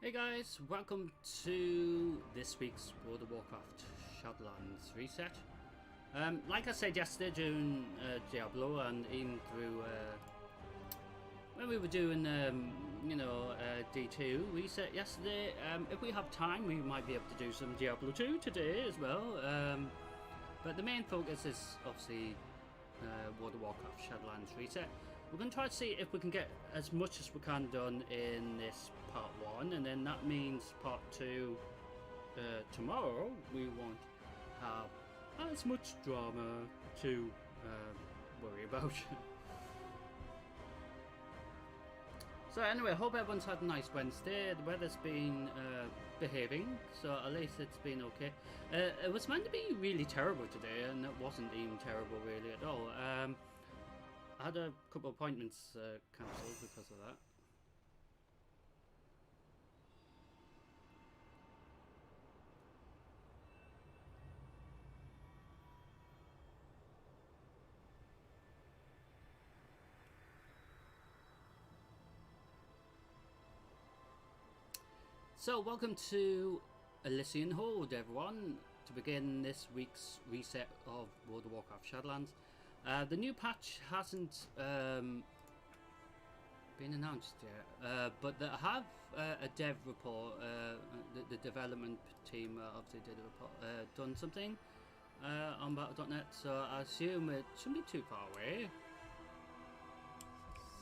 Hey guys, welcome to this week's World of Warcraft Shadowlands reset. Like I said yesterday during Diablo and even through when we were doing D2 reset yesterday, if we have time we might be able to do some Diablo 2 today as well. But the main focus is obviously World of Warcraft Shadowlands reset. We're going to try to see if we can get as much as we can done in this part 1, and then that means part 2 tomorrow we won't have as much drama to worry about. So anyway, hope everyone's had a nice Wednesday. The weather's been behaving, so at least it's been okay. It was meant to be really terrible today, and it wasn't even terrible really at all. I had a couple of appointments cancelled because of that. So welcome to Elysian Hold, everyone, to begin this week's reset of World of Warcraft Shadowlands. The new patch hasn't been announced yet, but they have a dev report. The development team obviously did a report, done something on Battle.net, so I assume it shouldn't be too far away.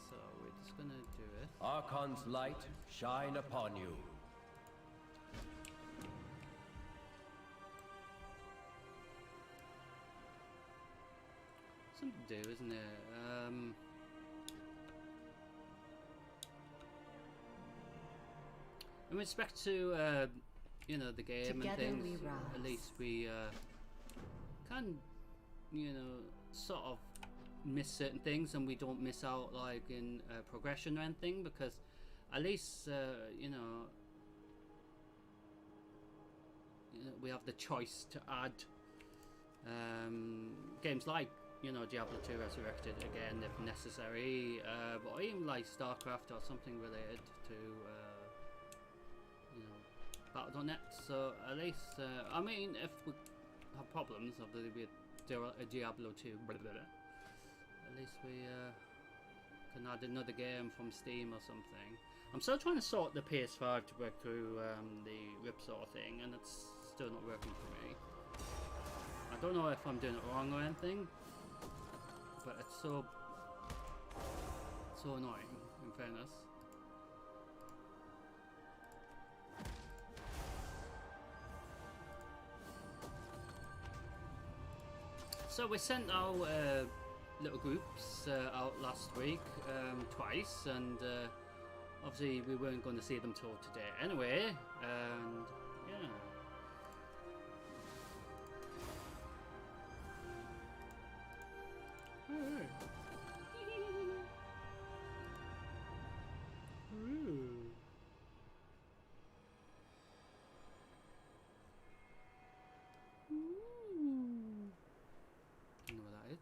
So we're just gonna do it. Archon's light shine upon you. Something to do, isn't there? In respect to the game Together and we things, rise. at least we can sort of miss certain things, and we don't miss out like in progression or anything, because at least we have the choice to add games like Diablo 2 Resurrected again if necessary, or even like StarCraft or something related to Battle.net. So at least I mean, if we have problems obviously with Diablo 2, at least we can add another game from Steam or something. I'm still trying to sort the PS5 to work through the Ripsaw thing, and it's still not working for me. I don't know if I'm doing it wrong or anything, but it's so annoying, in fairness. So we sent our little groups out last week twice, and obviously we weren't going to see them till today anyway, and yeah. Ooh. Ooh. I know what that is.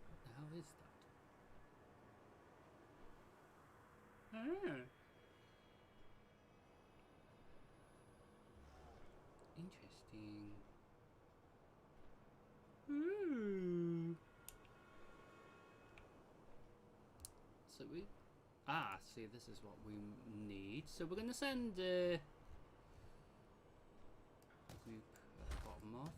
What the hell is that? Ah. Interesting. Ooh. So we see, this is what we need. So we're gonna send a group at the bottom off.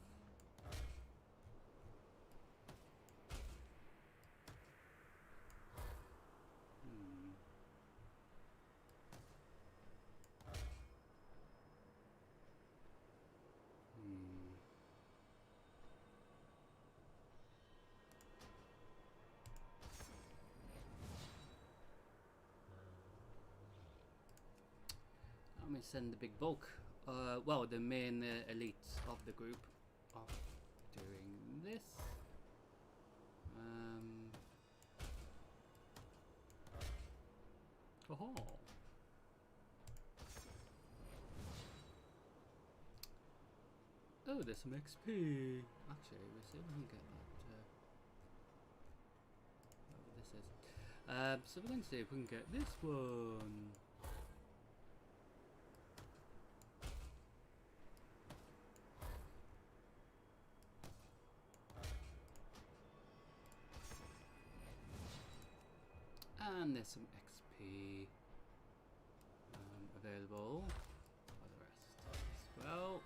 Let me send the big bulk, well, the main elites of the group off doing this. Oh, there's some XP. Actually, we'll see if we can get that. Whatever this is. So we're going to see if we can get this one. and there's some XP available for the rest as well.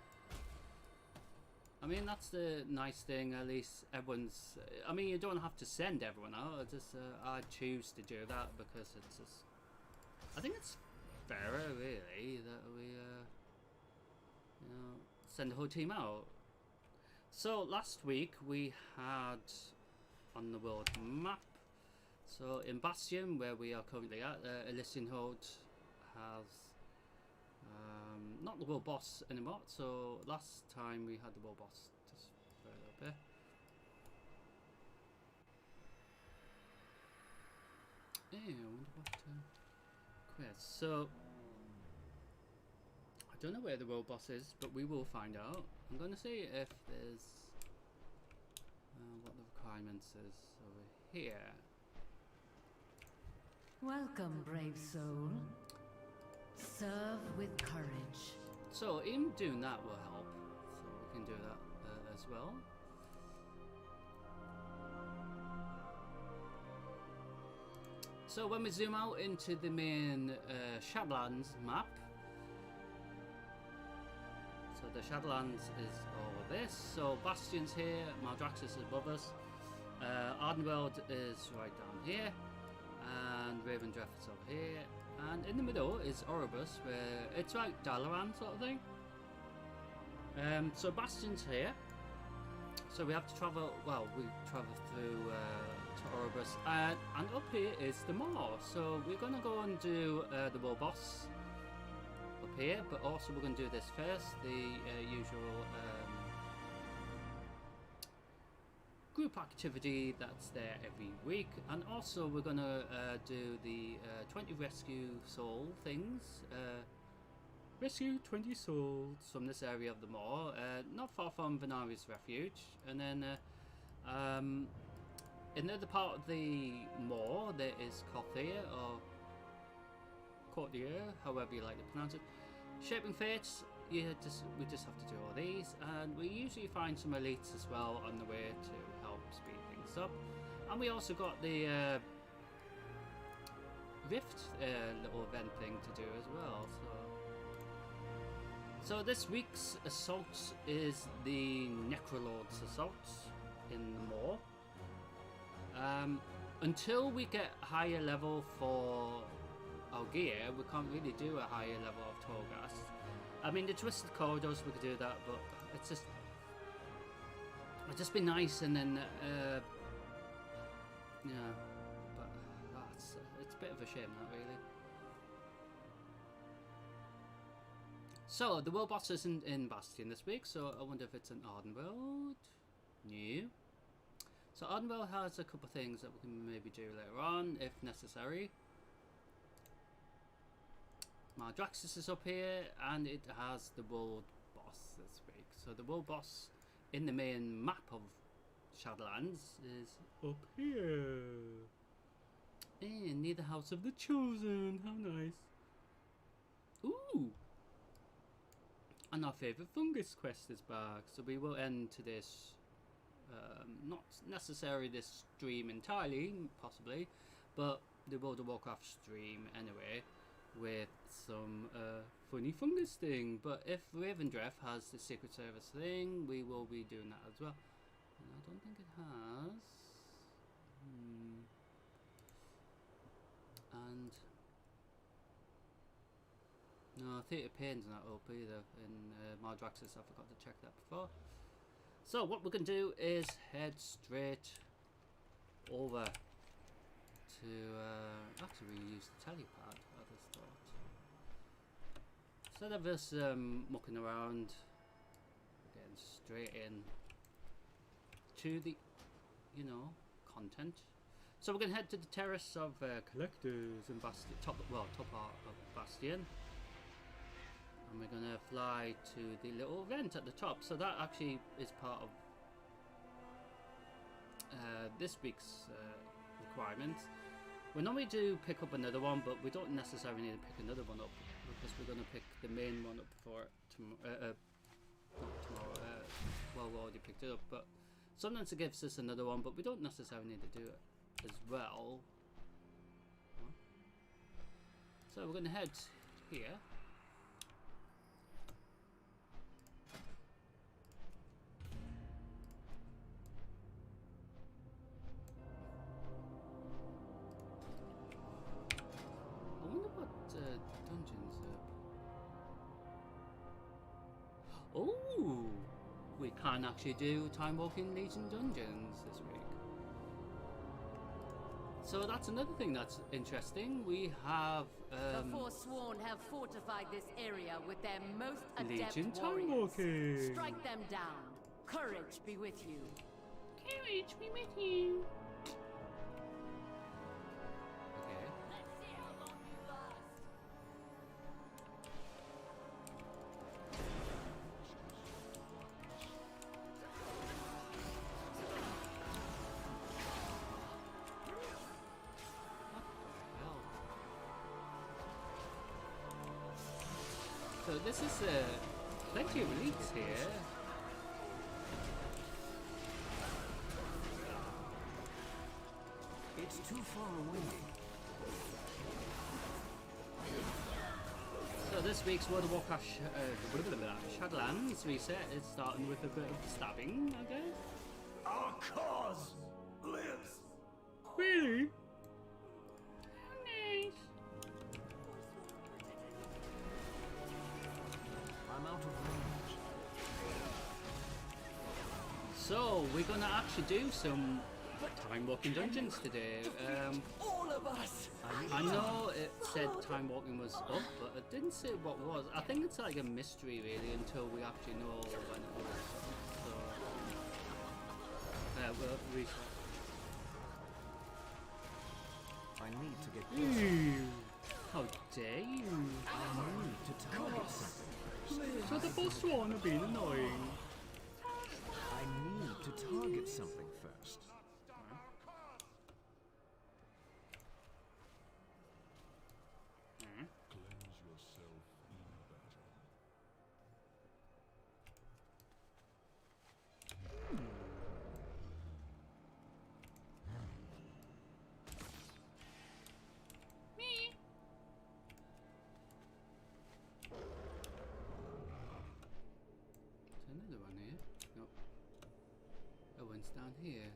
I mean, that's the nice thing, at least everyone's, I mean, you don't have to send everyone out, I choose to do that because it's just, I think it's fairer really that we you know, send the whole team out. So last week we had on the world map, so in Bastion where we are currently at, Elysian Hold has not the world boss anymore, so last time we had the world boss just further up here. Yeah, I wonder what quest. So I don't know where the world boss is, but we will find out. I'm going to see if there's what the requirements is over here. Welcome, brave soul. Serve with courage. So even doing that will help, so we can do that as well. So when we zoom out into the main Shadowlands map, so the Shadowlands is over this, so Bastion's here, Maldraxxus is above us, Ardenweald is right down here, and Ravendreth is over here, and in the middle is Oribus, where it's like Dalaran sort of thing. So Bastion's here, so we have to travel, well, we travel through to Oribus, and up here is the Maw, so we're going to go and do the world boss up here, but also we're going to do this first, the usual group activity that's there every week, and also we're going to do the 20 rescue soul things, rescue 20 souls from this area of the Maw, not far from Venari's Refuge, and then in the other part of the Maw there is Courtier, or Courtier, however you like to pronounce it. Shaping Fates, we just have to do all these, and we usually find some elites as well on the way to help speed things up. And we also got the Rift little event thing to do as well. So this week's assault is the Necrolord's assault in the Maw. Until we get higher level for our gear, we can't really do a higher level of Torghast. I mean, the Twisted Corridors, we could do that, but it'd just be nice, and then yeah, but it's a bit of a shame, that really. So the world boss isn't in Bastion this week, so I wonder if it's in Ardenweald. No. So Ardenweald has a couple of things that we can maybe do later on, if necessary. Maldraxxus is up here, and it has the world boss this week. So the world boss in the main map of Shadowlands is up here. And near the House of the Chosen. How nice. Ooh! And our favourite fungus quest is back. So we will end to this, not necessarily this stream entirely, possibly, but the World of Warcraft stream anyway, with some funny fungus thing. But if Ravendreth has the Secret Service thing, we will be doing that as well. And I don't think it has. And no, Theatre Pain's not up either in Maldraxxus. I forgot to check that before. So what we can do is head straight over to actually we use the telepad. Instead of us mucking around, getting straight in to the, content. So we're going to head to the Terrace of Collectors in Bastion, top part of Bastion. And we're going to fly to the little vent at the top. So that actually is part of this week's requirements. We normally do pick up another one, but we don't necessarily need to pick another one up, because we're going to pick the main one up for not tomorrow. Well, we already picked it up, but sometimes it gives us another one, but we don't necessarily need to do it as well. What? So we're going to head here. I wonder what dungeons are. Oh, we can actually do Time Walking Legion dungeons this week. So that's another thing that's interesting. We have The Forsworn have fortified this area with their most adept Legion Time warriors. Walking. Strike them down. Courage be with you. Courage be with you. Okay. Let's see how long you last. So this is plenty of elites here. It's too far away. So this week's World of Warcraft Shadowlands reset is starting with a bit of stabbing, I guess. Our cause lives. Really? Nice. I'm out of range. So we're gonna actually do some time walking dungeons today. All of us. I know it said time walking was up, but it didn't say what was. I think it's like a mystery really until we actually know when it was. So we'll reset. I need to get closer. How dare you? I need to target something. So the Forsworn are being annoying. I need to target something first. Cleanse yourself in battle. Me. There's another one here. Nope. That one's down here.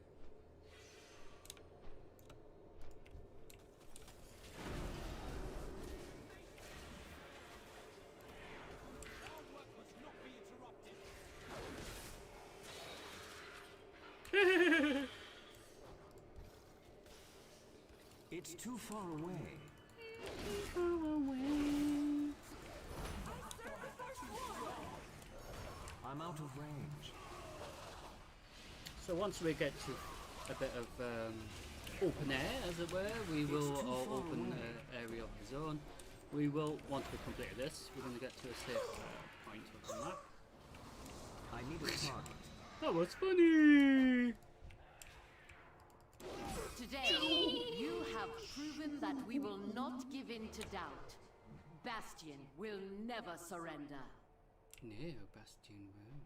It's too far away. I'm out of range. So once we get to a bit of open air, as it were, we will too all far open away. area of the zone. We will, once we complete this, we're going to get to a safe point of the map. I need a target. That was funny! Today, you have proven that we will not give in to doubt. Bastion will never surrender. No, Bastion Road.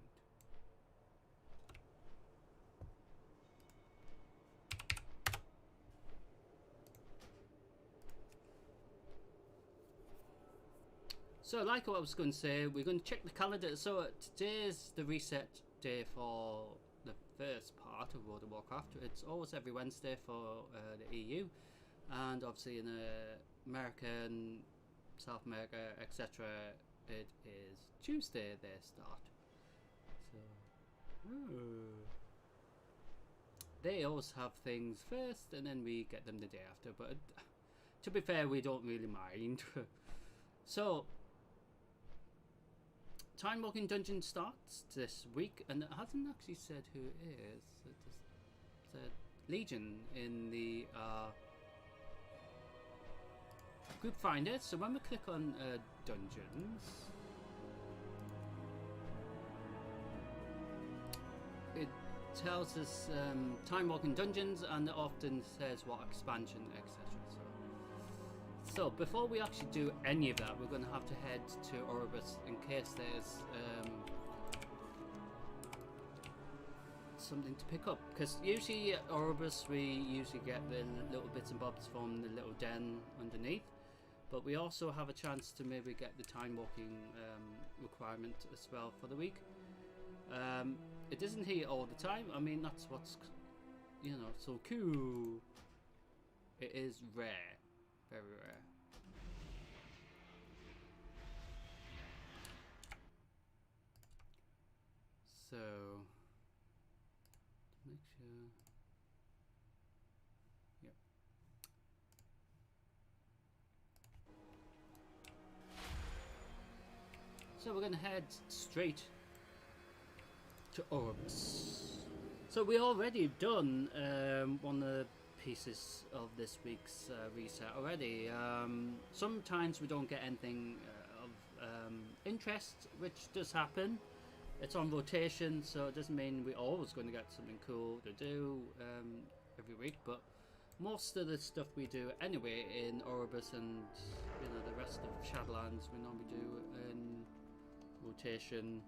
So, like what I was going to say, we're going to check the calendar. So, today's the reset day for the first part of World of Warcraft. It's always every Wednesday for the EU, and obviously in America and South America, etc., it is Tuesday they start. So, they always have things first, and then we get them the day after. But to be fair, we don't really mind. So, Time Walking Dungeon starts this week, and it hasn't actually said who it is. It just said Legion in the group finder. So when we click on dungeons, it tells us Time Walking Dungeons, and it often says what expansion, etc. So before we actually do any of that, we're going to have to head to Orbis in case there's something to pick up. Because usually at Orbis we usually get the little bits and bobs from the little den underneath. but we also have a chance to maybe get the time walking requirement as well for the week. It isn't here all the time. I mean, that's what's, you know, so cool. It is rare, very rare. So, make sure. Yep. So we're gonna head straight to Orbs. So we already done one of the pieces of this week's reset already. Sometimes we don't get anything of interest, which does happen. It's on rotation, so it doesn't mean we're always going to get something cool to do every week, but most of the stuff we do anyway in Orbis and, you know, the rest of Shadowlands we normally do in rotation.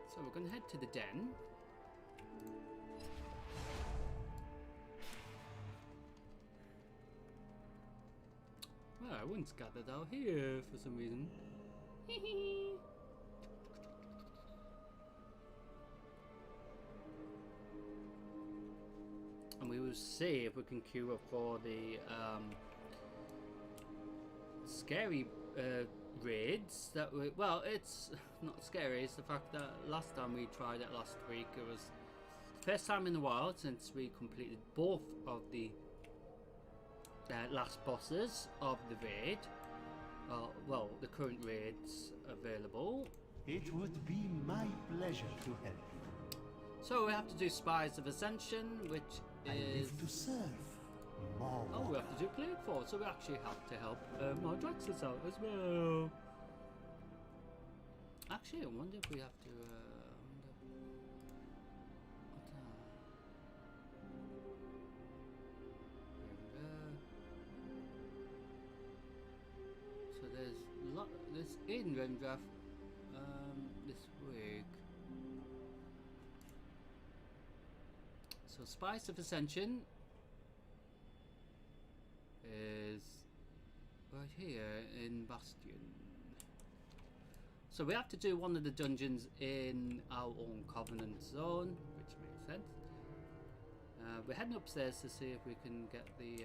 So we're going to head to the den. Well, I once gathered out here for some reason. And we will see if we can queue up for the scary raids that we, well, it's not scary, it's the fact that last time we tried it last week, it was the first time in a while since we completed both of the last bosses of the raid. Well, the current raids available. It would be my pleasure to help you. So we have to do Spies of Ascension, which I is... live to serve. More. Oh, we have to do Plague Force, so we actually have to help Mardraxus out as well. Actually, I wonder if we have to... So there's in Rendraft this week. So Spice of Ascension is right here in Bastion. So we have to do one of the dungeons in our own Covenant zone, which makes sense. We're heading upstairs to see if we can get the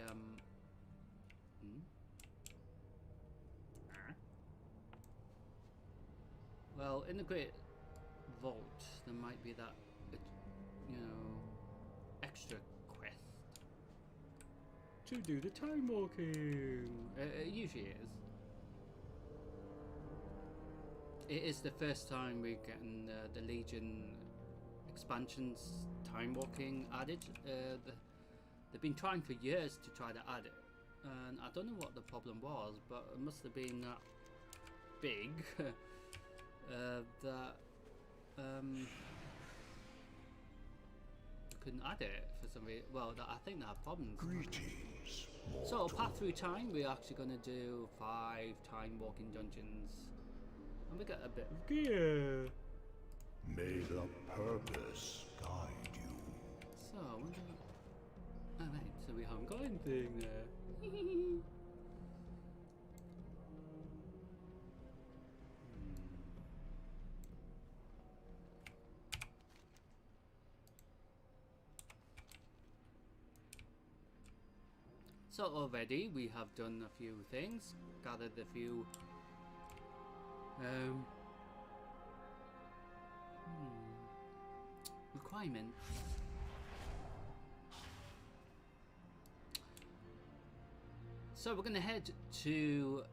well, in the Great Vault, there might be that, you know, extra quest to do the time walking. It usually is. It is the first time we're getting the Legion expansions time walking added. They've been trying for years to try to add it, and I don't know what the problem was, but it must have been that big. That couldn't add it for some reason. Well, I think they have problems. Greetings, So, path through time, we're actually going to do 5 time walking dungeons, and we got a bit of gear. May the purpose guide you. So, I wonder. Alright, so we haven't got anything there. So already we have done a few things, gathered a few requirements. So we're going to head to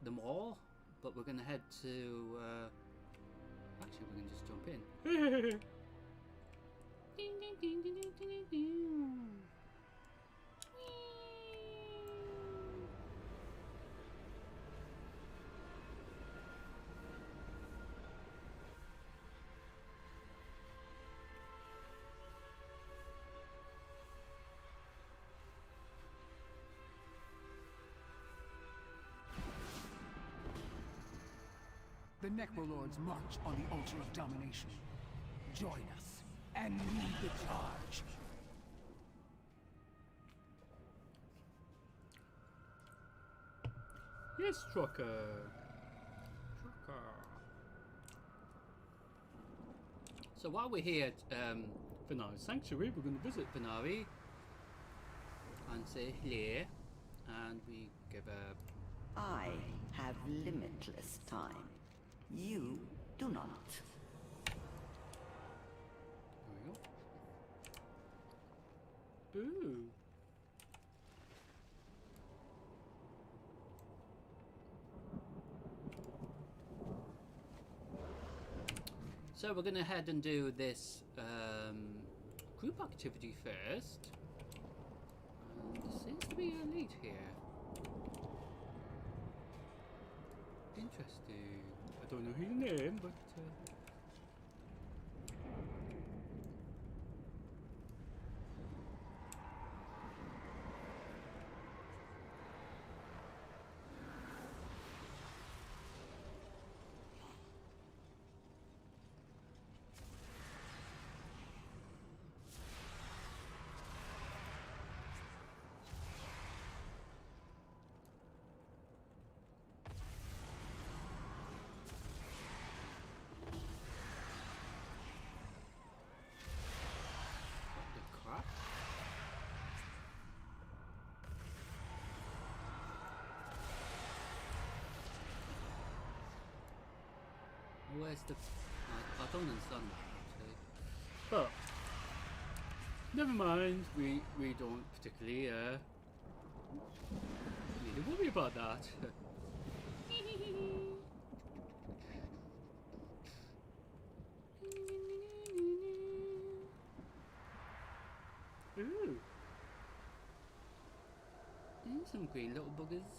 the mall, but we're going to head to actually we can just jump in. Ding, ding, ding, ding, ding, ding, ding. The Necrolords march on the altar of domination. Join us and lead the charge. Yes, trucker. Trucker. So while we're here at Venari Sanctuary, we're going to visit Venari and say hello, and we give a... I have limitless time. You do not. There we go. Ooh. So we're going to head and do this group activity first. And there seems to be a lead here. Interesting. I don't know his name, but... Where's the... I don't understand that, actually. But... never mind, we don't particularly need to worry about that. Ooh. Some green little buggers.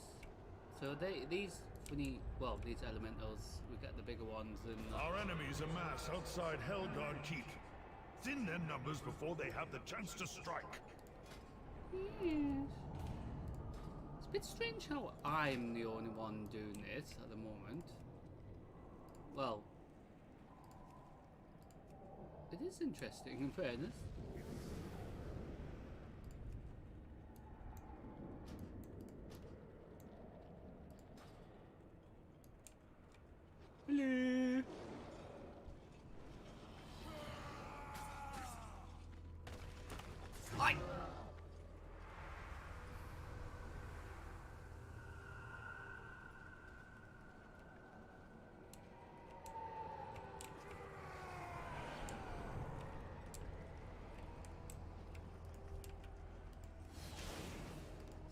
So these funny, well, these elementals, we get the bigger ones and... Our enemies amass outside Hellguard Keep. Thin their numbers before they have the chance to strike. Yes. It's a bit strange how I'm the only one doing this at the moment. Well, it is interesting in fairness. Hello. Hi.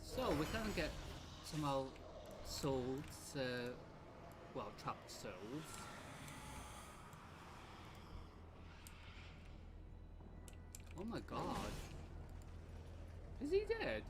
So we can get somehow souls, well, trapped souls. Oh my god. Is he dead?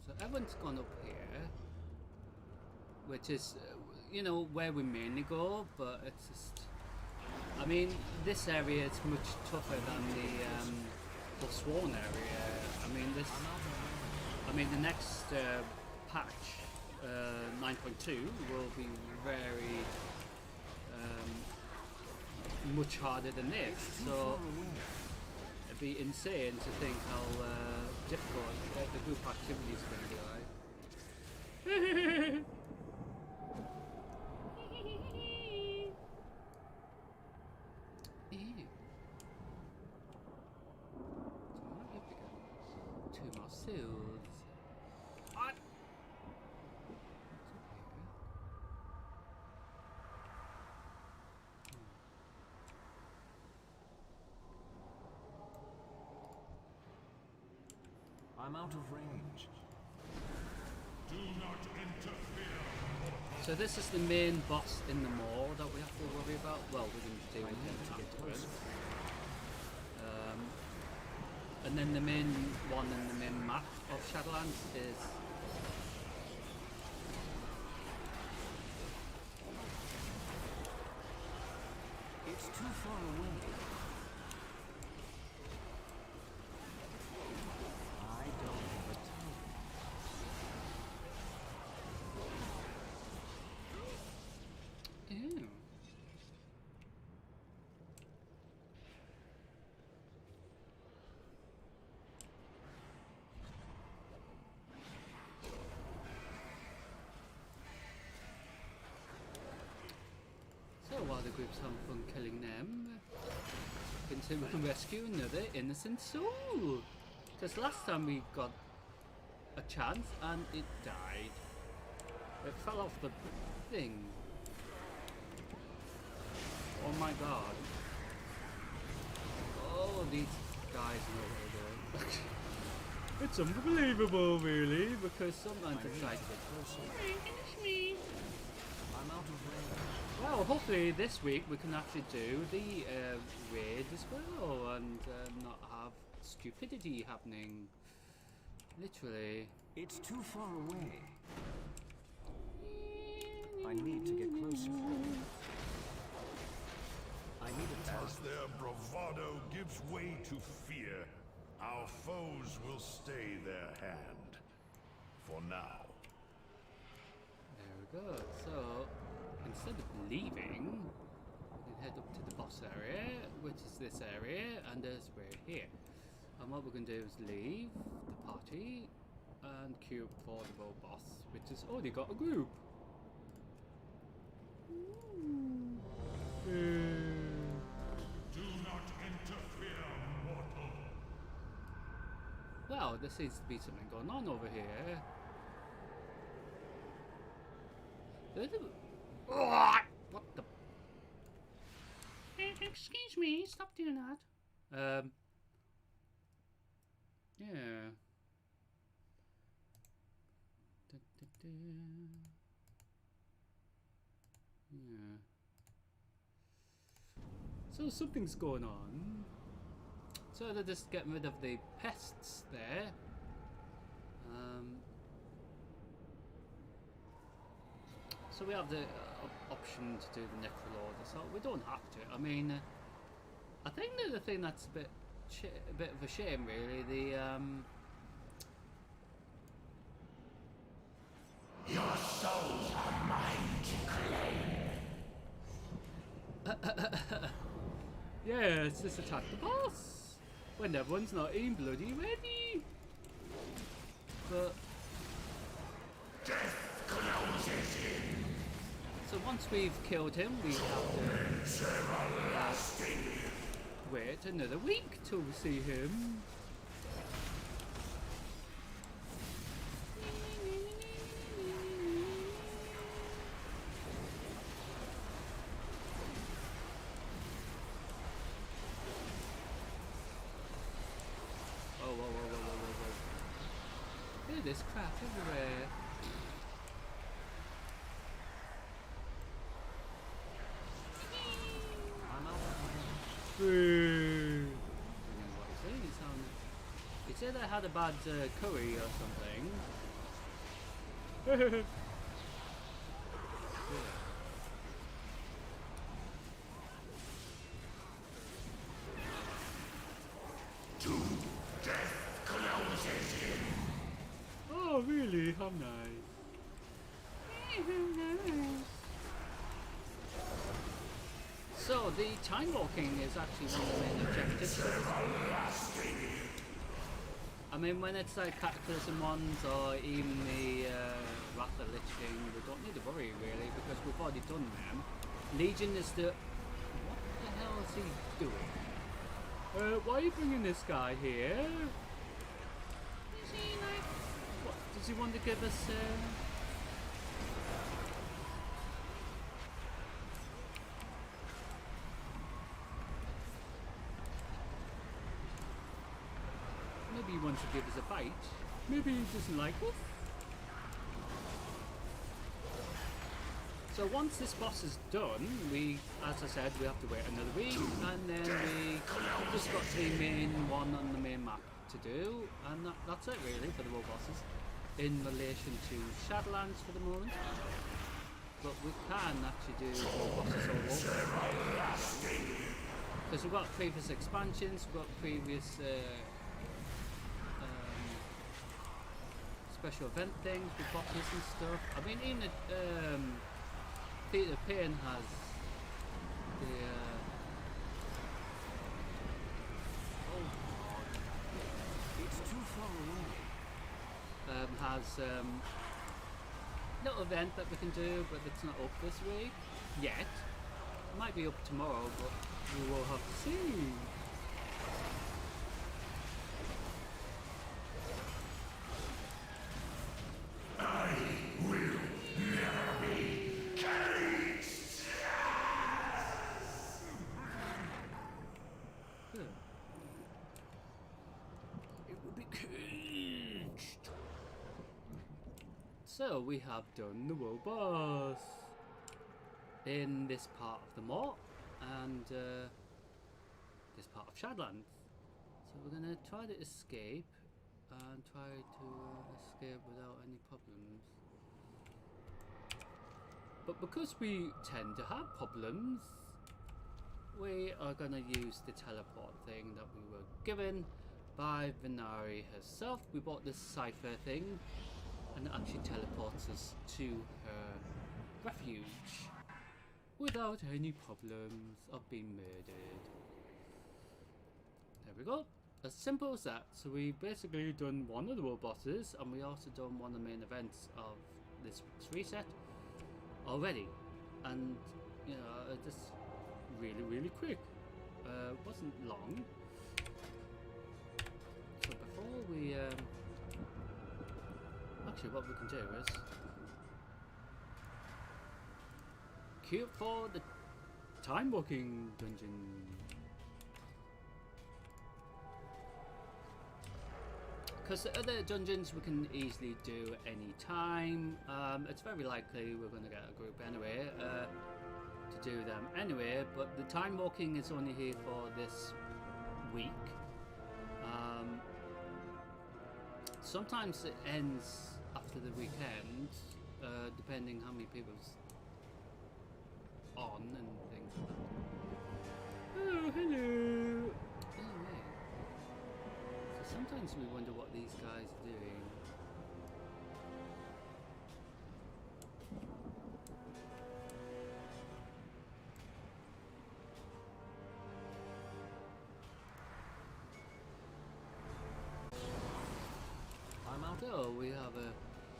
So everyone's gone up here, which is, you know, where we mainly go, but it's just... I mean, this area is much tougher than the Sworn area. I mean, the next patch, 9.2, will be very much harder than this. So it'd be insane to think how difficult the group activity is going to be like. I'm out of range. Do not interfere. So this is the main boss in the mall that we have to worry about. Well, we're going to deal with him afterwards. And then the main one in the main map of Shadowlands is... It's too far away. I don't have a time. the group's having fun killing them. Until we can rescue another innocent soul. Because last time we got a chance and it died. It fell off the thing. Oh my god. Oh, these guys know what they're doing. It's unbelievable, really, because sometimes it's like, finish me. I'm out of range. Well, hopefully this week we can actually do the raid as well and not have stupidity happening. Literally. It's too far away. I need to get closer. I need a As target. their bravado gives way to fear, our foes will stay their hand. For now. There we go. So, instead of leaving, we can head up to the boss area, which is this area, and there's we're here. And what we're going to do is leave the party and queue up for the world boss, which has already got a group. Do not interfere, mortal. Well, there seems to be something going on over here. What the? Excuse me, stop doing that. Yeah. Yeah. So something's going on. So they're just getting rid of the pests there. So we have the option to do the necrolord, so we don't have to. I mean, I think the thing that's a bit of a shame, really. The Your souls are mine to claim. yeah, it's just attack the boss when everyone's not even bloody ready. But Death closes in. so once we've killed him, we have to wait another week till we see him. Whoa, whoa, whoa, whoa, whoa, whoa, whoa. Look at this crap everywhere. I'm out of range. Boo! I don't know what he's saying. He said I had a bad curry or something. Death closes in. Oh, really? How nice. So, the time walking is actually one of the main objectives for this game. I mean, when it's like Cataclysm ones or even the Wrath of Lich King, we don't need to worry really because we've already done them. Legion is the... What the hell is he doing? Why are you bringing this guy here? Is he like... What, does he want to give us... Maybe he wants to give us a bite. Maybe he doesn't like us. So once this boss is done, we, as I said, we have to wait another week, and then we just got the main one on the main map to do, and that's it really for the world bosses in relation to Shadowlands for the moment. But we can actually do world bosses all over. Because we've got previous expansions, we've got previous special event things with bosses and stuff. I mean, even Peter Pan has the oh god, It's too far away. has little event that we can do, but it's not up this week yet. Might be up tomorrow, but we will have to see. So we have done the world boss in this part of the map and this part of Shadowlands. So we're gonna try to escape and try to escape without any problems. But because we tend to have problems, we are gonna use the teleport thing that we were given by Venari herself. We bought this cipher thing and it actually teleports us to her refuge without any problems of being murdered. There we go. As simple as that. So we basically done one of the world bosses and we also done one of the main events of this week's reset already. And you know, just really quick. Wasn't long. So before we actually, what we can do is queue for the time walking dungeon. Because the other dungeons we can easily do any time. It's very likely we're going to get a group anyway to do them anyway. But the time walking is only here for this week. Sometimes it ends after the weekend, depending how many people's on and things like that. Oh, hello! Anyway, so sometimes we wonder what these guys are doing. So we have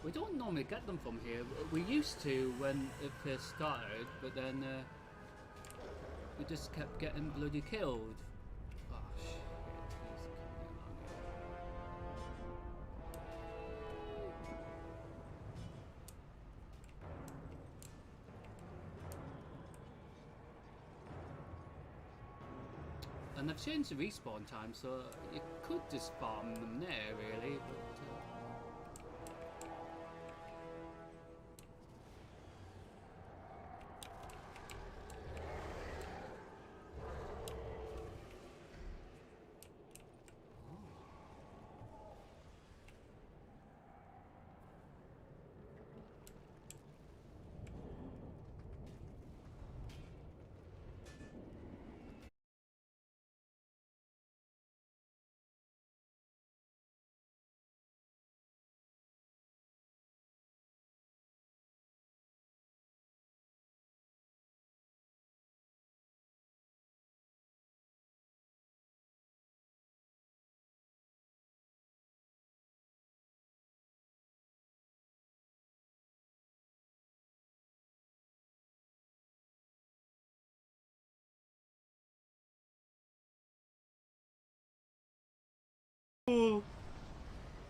we don't normally get them from here. We used to when it first started, but then we just kept getting bloody killed. Oh shit, he's coming along here. And they've changed the respawn time, so you could just farm them there really, but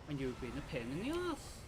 and you've been a pain in the ass.